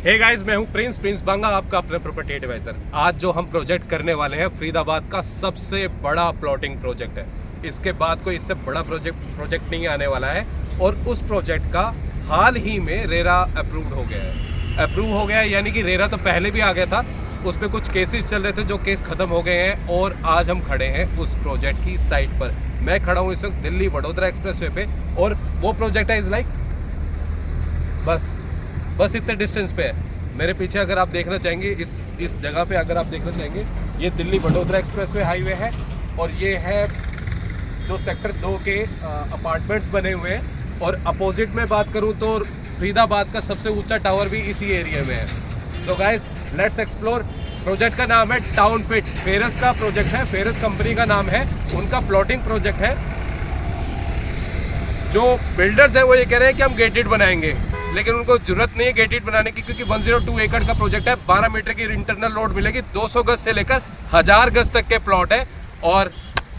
Hey guys, मैं हूं Prince बांगा, आपका अपना प्रॉपर्टी एडवाइजर। आज जो हम प्रोजेक्ट करने वाले हैं फरीदाबाद का सबसे बड़ा प्लॉटिंग प्रोजेक्ट है। इसके बाद कोई इससे बड़ा प्रोजेक्ट नहीं आने वाला है। और उस प्रोजेक्ट का हाल ही में रेरा अप्रूव हो गया है। यानी कि रेरा तो पहले भी आ गया था, उस पर कुछ केसेस चल रहे थे, जो केस खत्म हो गए हैं। और आज हम खड़े हैं उस प्रोजेक्ट की साइट पर। मैं खड़ा हूँ इस वक्त दिल्ली वडोदरा एक्सप्रेसवे पे, और वो प्रोजेक्ट है इज लाइक बस इतने डिस्टेंस पे है। मेरे पीछे अगर आप देखना चाहेंगे, इस जगह पे अगर आप देखना चाहेंगे, ये दिल्ली वडोदरा एक्सप्रेसवे हाईवे है। और ये है जो सेक्टर 2 के अपार्टमेंट्स बने हुए हैं। और अपोजिट में बात करूं तो फरीदाबाद का सबसे ऊंचा टावर भी इसी एरिया में है। So guys, let's explore. Project का नाम है टाउन फिट। फेरस का प्रोजेक्ट है, फेरस कंपनी का नाम है, उनका प्लॉटिंग प्रोजेक्ट है। जो बिल्डर्स हैं वो ये कह रहे हैं कि हम गेटेड बनाएंगे, लेकिन उनको जरूरत नहीं है गेटेड बनाने की, क्योंकि 102 एकड़ का प्रोजेक्ट है। 12 मीटर की इंटरनल रोड मिलेगी, 200 गज से लेकर 1000 गज तक के प्लॉट है, और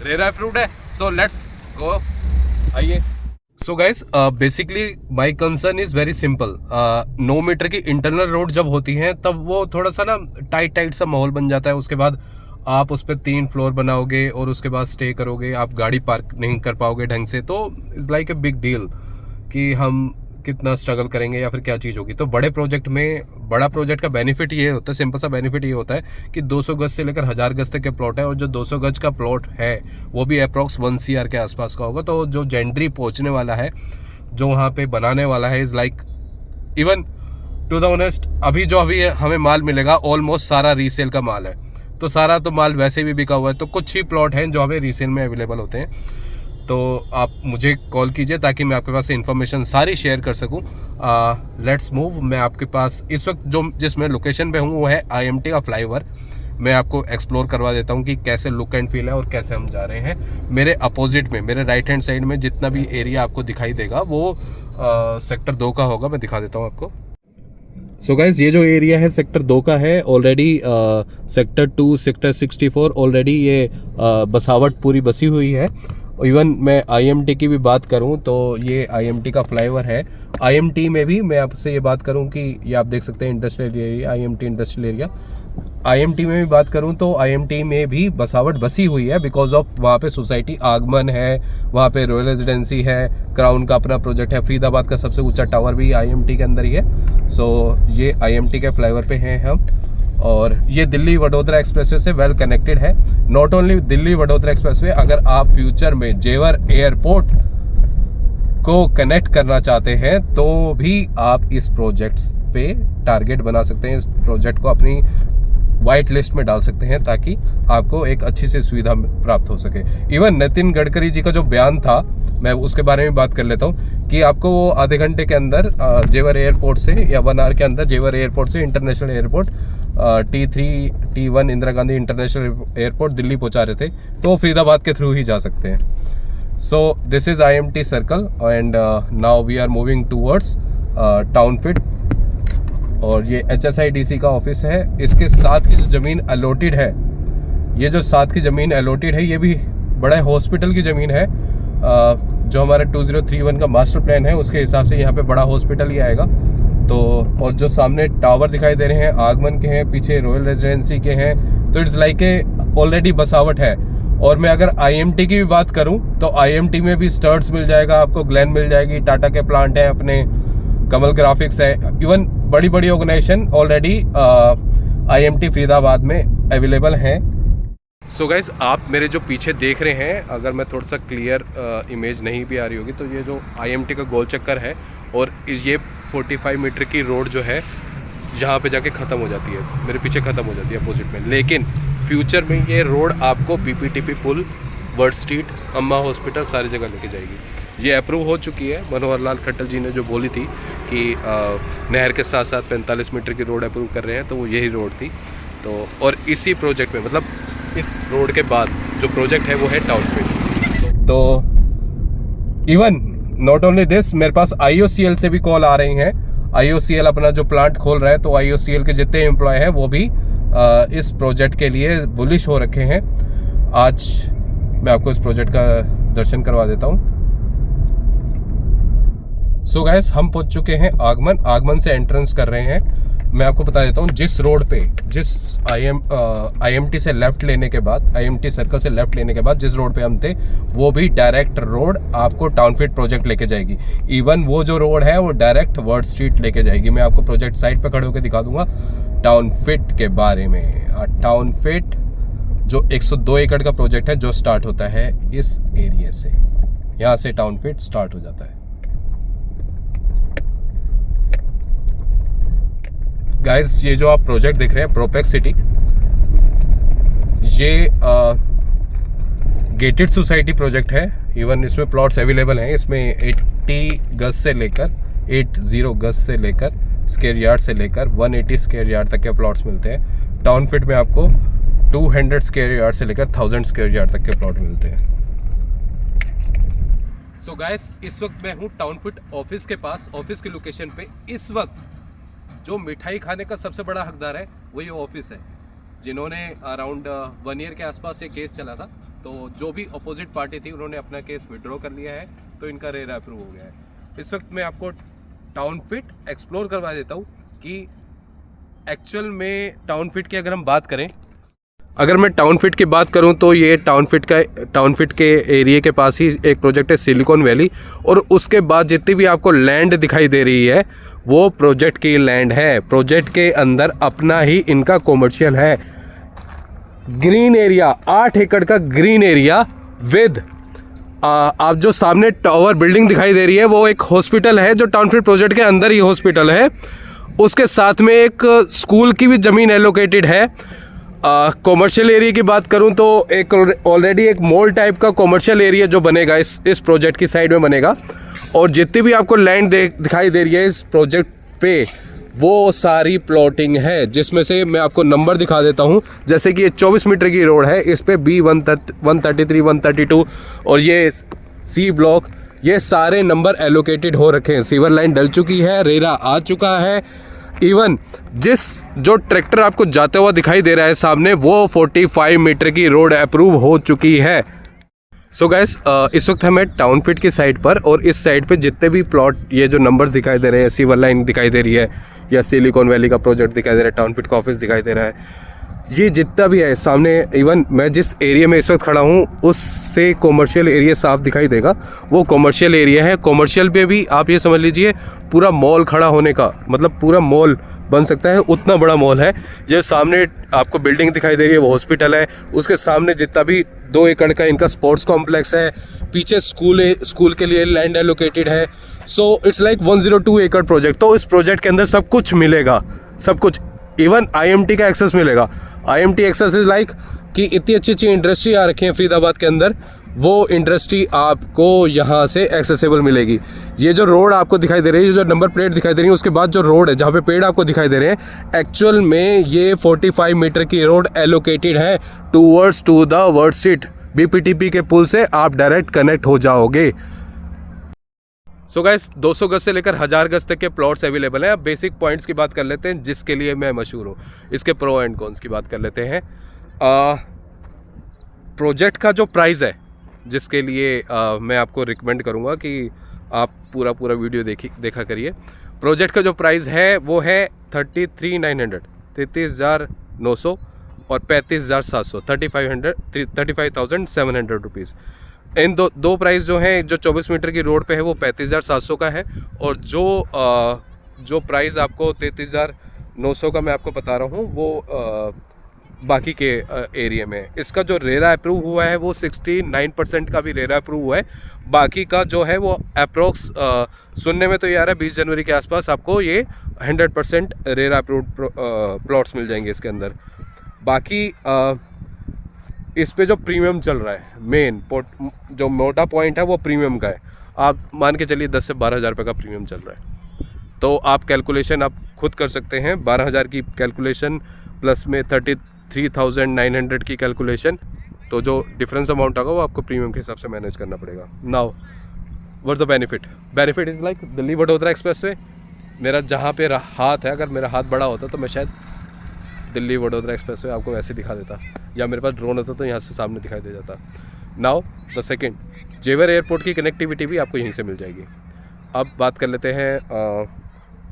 रेरा अप्रूव्ड है। सो लेट्स गो, आइए। So guys, basically my concern is very simple. 9 metre की इंटरनल रोड जब होती है तब वो थोड़ा सा ना टाइट सा माहौल बन जाता है। उसके बाद आप उस पर 3 फ्लोर बनाओगे और उसके बाद स्टे करोगे, आप गाड़ी पार्क नहीं कर पाओगे ढंग से, तो it's like a big deal कि हम कितना स्ट्रगल करेंगे या फिर क्या चीज़ होगी। तो बड़े प्रोजेक्ट में, बड़ा प्रोजेक्ट का बेनिफिट ये होता है, सिंपल सा बेनिफिट ये होता है कि 200 गज से लेकर 1000 गज तक के प्लॉट है। और जो 200 गज का प्लॉट है वो भी अप्रॉक्स 1 CR के आसपास का होगा। तो जो जेंडरी पहुंचने वाला है, जो वहाँ पे बनाने वाला है, is like, even to the honest, अभी हमें माल मिलेगा ऑलमोस्ट सारा रीसेल का माल है। तो सारा तो माल वैसे भी बिका हुआ है, तो कुछ ही प्लॉट हैं जो हमें रीसेल में अवेलेबल होते हैं। तो आप मुझे कॉल कीजिए ताकि मैं आपके पास इन्फॉर्मेशन सारी शेयर कर सकूं। Let's move. मैं आपके पास इस वक्त जिस मैं लोकेशन पे हूं वो है IMT का फ्लाईओवर। मैं आपको एक्सप्लोर करवा देता हूं कि कैसे लुक एंड फील है और कैसे हम जा रहे हैं। मेरे अपोजिट में, मेरे राइट हैंड साइड में जितना भी एरिया आपको दिखाई देगा वो सेक्टर 2 का होगा। मैं दिखा देता हूँ आपको। सो गाइज, ये जो एरिया है सेक्टर 2 का है। ऑलरेडी सेक्टर 2, सेक्टर 64 ऑलरेडी ये बसावट पूरी बसी हुई है। इवन मैं IMT की भी बात करूं तो ये IMT का फ्लाईओवर है। IMT में भी मैं आपसे ये बात करूं कि ये आप देख सकते हैं industrial area, IMT industrial area. IMT में भी बात करूं तो IMT में भी बसावट बसी हुई है, बिकॉज ऑफ वहाँ पे सोसाइटी आगमन है, वहाँ पे रॉयल रेजिडेंसी है, क्राउन का अपना प्रोजेक्ट है। फरीदाबाद का सबसे ऊंचा टावर भी IMT के अंदर ही है। सो ये IMT के फ्लाईओवर पे हैं हम, और ये दिल्ली वडोदरा एक्सप्रेसवे से वेल कनेक्टेड है। Not only Delhi Vadodara expressway, अगर आप फ्यूचर में जेवर एयरपोर्ट को कनेक्ट करना चाहते हैं तो भी आप इस प्रोजेक्ट पे टारगेट बना सकते हैं। इस प्रोजेक्ट को अपनी वाइट लिस्ट में डाल सकते हैं ताकि आपको एक अच्छी सी सुविधा प्राप्त हो सके। इवन नितिन गडकरी जी का जो बयान था, मैं उसके बारे में बात कर लेता हूँ कि आपको वो आधे घंटे के अंदर जेवर एयरपोर्ट से, या 1 आवर के अंदर जेवर एयरपोर्ट से international airport T3 T1 Indira Gandhi international airport Delhi पहुँचा रहे थे, तो फरीदाबाद के थ्रू ही जा सकते हैं। So this is IMT circle, and now we are moving towards town fit. और ये HSIDC का ऑफिस है। इसके साथ की जो ज़मीन अलॉटेड है, ये जो साथ की ज़मीन अलॉटेड है, ये भी बड़ा हॉस्पिटल की ज़मीन है। जो हमारा 2031 का मास्टर प्लान है उसके हिसाब से यहाँ पे बड़ा हॉस्पिटल ही आएगा। तो और जो सामने टावर दिखाई दे रहे हैं आगमन के हैं, पीछे रॉयल रेजिडेंसी के हैं, तो इट्स लाइक ए ऑलरेडी बसावट है। और मैं अगर IMT की भी बात करूं तो IMT में भी स्टर्ट्स मिल जाएगा आपको, ग्लैन मिल जाएगी, टाटा के प्लांट है, अपने कमल ग्राफिक्स है। इवन बड़ी बड़ी ऑर्गेनाइजेशन ऑलरेडी IMT फरीदाबाद में अवेलेबल हैं। सो गाइज, आप मेरे जो पीछे देख रहे हैं, अगर मैं थोड़ा सा क्लियर इमेज नहीं भी आ रही होगी, तो ये जो IMT का गोल चक्कर है, और ये 45 मीटर की रोड जो है यहाँ पे जाके ख़त्म हो जाती है, मेरे पीछे ख़त्म हो जाती है अपोजिट में। लेकिन फ्यूचर में ये रोड आपको BPTP पुल, वर्ड स्ट्रीट, अम्मा हॉस्पिटल, सारी जगह लेके जाएगी। ये अप्रूव हो चुकी है। मनोहर लाल खट्टर जी ने जो बोली थी कि नहर के साथ साथ 45 मीटर की रोड अप्रूव कर रहे हैं, तो वो यही रोड थी। तो और इसी प्रोजेक्ट में, मतलब इस रोड के बाद जो प्रोजेक्ट है वो है टाउन फिट। तो इवन नॉट ओनली दिस, मेरे पास IOCL से भी कॉल आ रही हैं। IOCL अपना जो प्लांट खोल रहा है, तो IOCL के जितने एम्प्लॉय हैं वो भी इस प्रोजेक्ट के लिए बुलिश हो रखे हैं। आज मैं आपको इस प्रोजेक्ट का दर्शन करवा देता हूँ। सो गाइस, हम पहुंच चुके हैं आगमन से एंट्रेंस कर रहे हैं। मैं आपको बता देता हूँ, जिस रोड पे, जिस IMT से लेफ्ट लेने के बाद, IMT सर्कल से लेफ्ट लेने के बाद जिस रोड पे हम थे, वो भी डायरेक्ट रोड आपको टाउनफिट प्रोजेक्ट लेके जाएगी। इवन वो जो रोड है वो डायरेक्ट वर्ड स्ट्रीट लेके जाएगी। मैं आपको प्रोजेक्ट साइट पे खड़े होकर दिखा दूंगा टाउनफिट के बारे में। टाउनफिट जो 102 एकड़ का प्रोजेक्ट है, जो स्टार्ट होता है इस एरिया से, यहाँ से टाउनफिट स्टार्ट हो जाता है। गाइस, ये जो आप प्रोजेक्ट देख रहे हैं प्रोपेक्स सिटी, ये गेटेड सोसाइटी प्रोजेक्ट है। इवन इसमें प्लॉट्स अवेलेबल हैं। इसमें 80 गज से लेकर 80 गज से लेकर स्क्वायर यार्ड से लेकर 180 स्क्वायर यार्ड तक के प्लॉट्स मिलते हैं। टाउनफिट में आपको 200 स्क्वायर यार्ड से लेकर 1000 स्क्वायर यार्ड तक के प्लॉट मिलते हैं। सो गाइस, इस वक्त मैं हूँ टाउनफिट ऑफिस के पास, ऑफिस की लोकेशन पे। इस वक्त जो मिठाई खाने का सबसे बड़ा हकदार है वो ये ऑफिस है, जिन्होंने अराउंड 1 ईयर के आसपास ये केस चला था। तो जो भी अपोजिट पार्टी थी उन्होंने अपना केस विड्रॉ कर लिया है, तो इनका रेरा अप्रूव हो गया है। इस वक्त मैं आपको टाउनफिट एक्सप्लोर करवा देता हूँ कि एक्चुअल में टाउनफिट की अगर हम बात करें, अगर मैं टाउनफिट की बात करूं तो ये टाउनफिट के एरिया के पास ही एक प्रोजेक्ट है सिलिकॉन वैली, और उसके बाद जितनी भी आपको लैंड दिखाई दे रही है वो प्रोजेक्ट की लैंड है। प्रोजेक्ट के अंदर अपना ही इनका कॉमर्शियल है। ग्रीन एरिया, 8 एकड़ का ग्रीन एरिया विद आप जो सामने टावर बिल्डिंग दिखाई दे रही है वो एक हॉस्पिटल है, जो टाउनफिट प्रोजेक्ट के अंदर ही हॉस्पिटल है। उसके साथ में एक स्कूल की भी ज़मीन एलोकेटेड है। कॉमर्शियल एरिया की बात करूं तो एक ऑलरेडी एक मॉल टाइप का कॉमर्शियल एरिया जो बनेगा इस प्रोजेक्ट की साइड में बनेगा, और जितनी भी आपको लैंड दिखाई दे रही है इस प्रोजेक्ट पे वो सारी प्लॉटिंग है, जिसमें से मैं आपको नंबर दिखा देता हूं। जैसे कि ये 24 मीटर की रोड है, इस पे B133, 132 और ये C ब्लॉक, ये सारे नंबर एलोकेटेड हो रखे हैं। सीवर लाइन डल चुकी है, रेरा आ चुका है। इवन जो ट्रैक्टर आपको जाते हुआ दिखाई दे रहा है सामने, वो 45 मीटर की रोड अप्रूव हो चुकी है। सो गाइस, इस वक्त हमें टाउनफिट की साइड पर, और इस साइड पे जितने भी प्लॉट, ये जो नंबर्स दिखाई दे रहे हैं, सीवर लाइन दिखाई दे रही है, या सिलिकॉन वैली का प्रोजेक्ट दिखाई दे रहा है, टाउनफिट का ऑफिस दिखाई दे रहा है, ये जितना भी है सामने, इवन मैं जिस एरिया में इस वक्त खड़ा हूँ उससे कॉमर्शियल एरिया साफ दिखाई देगा, वो कॉमर्शियल एरिया है। कॉमर्शियल पे भी आप ये समझ लीजिए पूरा मॉल खड़ा होने का, मतलब पूरा मॉल बन सकता है, उतना बड़ा मॉल है। ये सामने आपको बिल्डिंग दिखाई दे रही है वो हॉस्पिटल है, उसके सामने जितना भी 2 एकड़ का इनका स्पोर्ट्स कॉम्प्लेक्स है, पीछे स्कूल के लिए लैंड एलोकेटेड है। सो इट्स लाइक 102 एकड़ प्रोजेक्ट। तो इस प्रोजेक्ट के अंदर सब कुछ मिलेगा, सब कुछ, इवन IMT का एक्सेस मिलेगा। IMT एक्सेस इज लाइक कि इतनी अच्छी इंडस्ट्री आ रखी है फरीदाबाद के अंदर, वो इंडस्ट्री आपको यहाँ से एक्सेसिबल मिलेगी। ये जो रोड आपको दिखाई दे रही है, जो नंबर प्लेट दिखाई दे रही है, उसके बाद जो रोड है जहाँ पे पेड़ आपको दिखाई दे रहे हैं, एक्चुअल में ये 45 मीटर की रोड एलोकेटेड है towards to the word street. BPTP के पुल से आप डायरेक्ट कनेक्ट हो जाओगे। सो गाइस, 200 गज से लेकर 1000 गज तक के प्लॉट्स अवेलेबल हैं। अब बेसिक पॉइंट्स की बात कर लेते हैं, जिसके लिए मैं मशहूर हूँ। इसके प्रो एंड कॉन्स की बात कर लेते हैं। प्रोजेक्ट का जो प्राइस है, जिसके लिए मैं आपको रिकमेंड करूँगा कि आप पूरा वीडियो देखा करिए। प्रोजेक्ट का जो प्राइस है वो है 33,900, 33,900 और 35,700, 35,700 रुपीज़। इन दो प्राइस जो हैं, जो 24 मीटर की रोड पे है वो 35,700 का है, और जो प्राइस आपको 33,900 का मैं आपको बता रहा हूँ वो बाकी के एरिया में। इसका जो रेरा अप्रूव हुआ है वो 69% का भी रेरा अप्रूव हुआ है। बाकी का जो है वो अप्रोक्स सुनने में तो ये आ रहा है 20 जनवरी के आसपास आपको ये 100% रेरा अप्रूव प्लॉट्स मिल जाएंगे इसके अंदर। बाकी इस पे जो प्रीमियम चल रहा है, मेन जो मोटा पॉइंट है वो प्रीमियम का है। आप मान के चलिए 10 से 12,000 रुपये का प्रीमियम चल रहा है। तो आप कैलकुलेशन आप खुद कर सकते हैं, 12,000 की कैलकुलेशन प्लस में 33,900 की कैलकुलेशन, तो जो डिफरेंस अमाउंट होगा वो आपको प्रीमियम के हिसाब से मैनेज करना पड़ेगा। Now what's the benefit is like Delhi Vadodara express way. मेरा जहाँ पे हाथ है, अगर मेरा हाथ बड़ा होता तो मैं शायद दिल्ली वडोदरा एक्सप्रेस वे आपको वैसे दिखा देता, या मेरे पास ड्रोन होता तो यहाँ से सामने दिखाई दे जाता। नाउ द सेकेंड, जेवर एयरपोर्ट की कनेक्टिविटी भी आपको यहीं से मिल जाएगी। अब बात कर लेते हैं,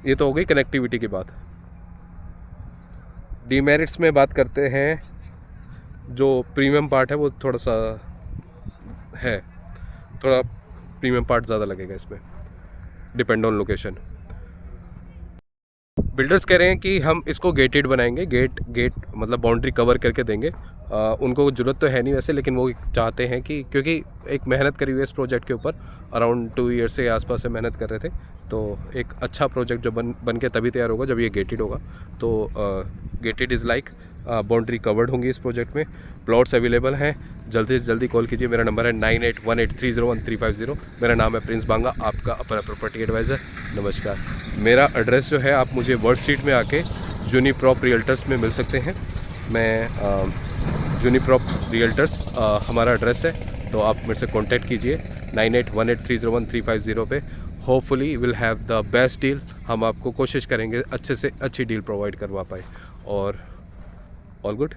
ये तो हो गई कनेक्टिविटी की बात। डीमेरिट्स में बात करते हैं, जो प्रीमियम पार्ट है वो थोड़ा सा है, थोड़ा प्रीमियम पार्ट ज़्यादा लगेगा इसमें, डिपेंड ऑन लोकेशन। बिल्डर्स कह रहे हैं कि हम इसको गेटेड बनाएंगे, गेट मतलब बाउंड्री कवर करके देंगे। उनको ज़रूरत तो है नहीं वैसे, लेकिन वो चाहते हैं कि, क्योंकि एक मेहनत करी हुई है इस प्रोजेक्ट के ऊपर, अराउंड 2 ईयर से आसपास से मेहनत कर रहे थे, तो एक अच्छा प्रोजेक्ट जो बन के तभी तैयार होगा जब ये गेटेड होगा। तो gated is like boundary covered होंगी इस प्रोजेक्ट में। प्लॉट्स अवेलेबल हैं, जल्दी से जल्दी कॉल कीजिए। मेरा नंबर है 9818301350। मेरा नाम है प्रिंस बांगा, आपका अपर प्रॉपर्टी एडवाइज़र। नमस्कार। मेरा एड्रेस जो है, आप मुझे वर्ड स्ट्रीट में आके यूनिप्रॉप रियल्टर्स में मिल सकते हैं। मैं यूनिप्रॉप रियल्टर्स हमारा एड्रेस है, तो आप मेरे से कांटेक्ट कीजिए 9818301350 पे। Hopefully will have the best deal. हम आपको कोशिश करेंगे अच्छे से अच्छी डील प्रोवाइड करवा पाए। और all good.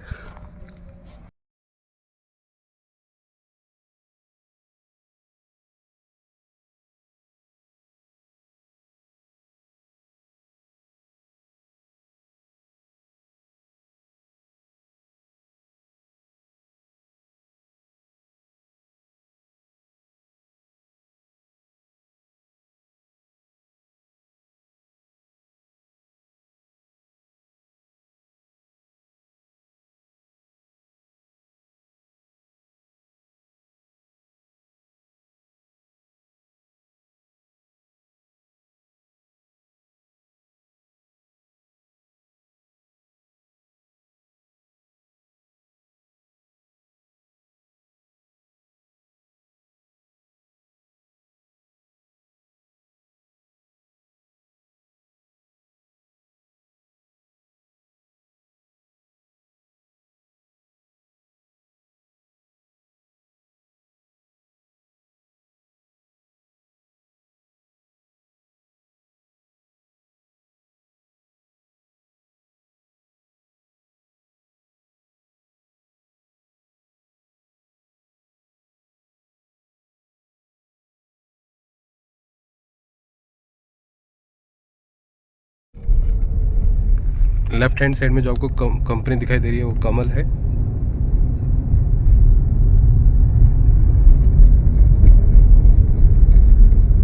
Left hand side में जो आपको कंपनी दिखाई दे रही है वो कमल है।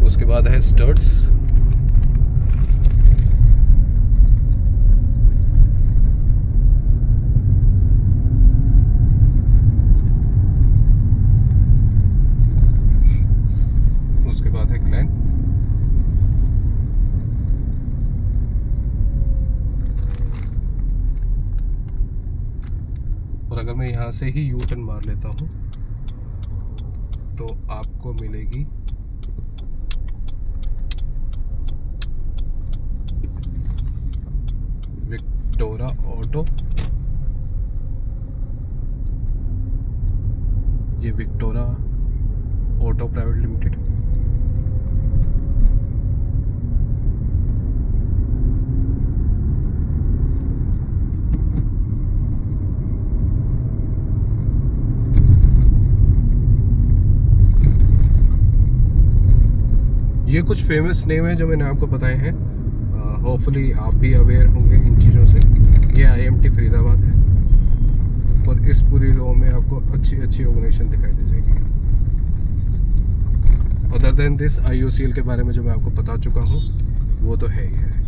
उसके बाद है स्टर्ड्स, उसके बाद है ग्लैन, और अगर मैं यहाँ से ही यू टर्न मार लेता हूँ तो आपको मिलेगी विक्टोरा ऑटो। ये विक्टोरा ऑटो प्राइवेट लिमिटेड। ये कुछ फेमस नेम है जो मैंने आपको बताए हैं। होपफुली आप भी अवेयर होंगे इन चीज़ों से। ये IMT फरीदाबाद है, और इस पूरी रो में आपको अच्छी ऑर्गेनाइजेशन दिखाई दे जाएगी। अदर देन दिस IOCL के बारे में जो मैं आपको बता चुका हूँ वो तो है ही है।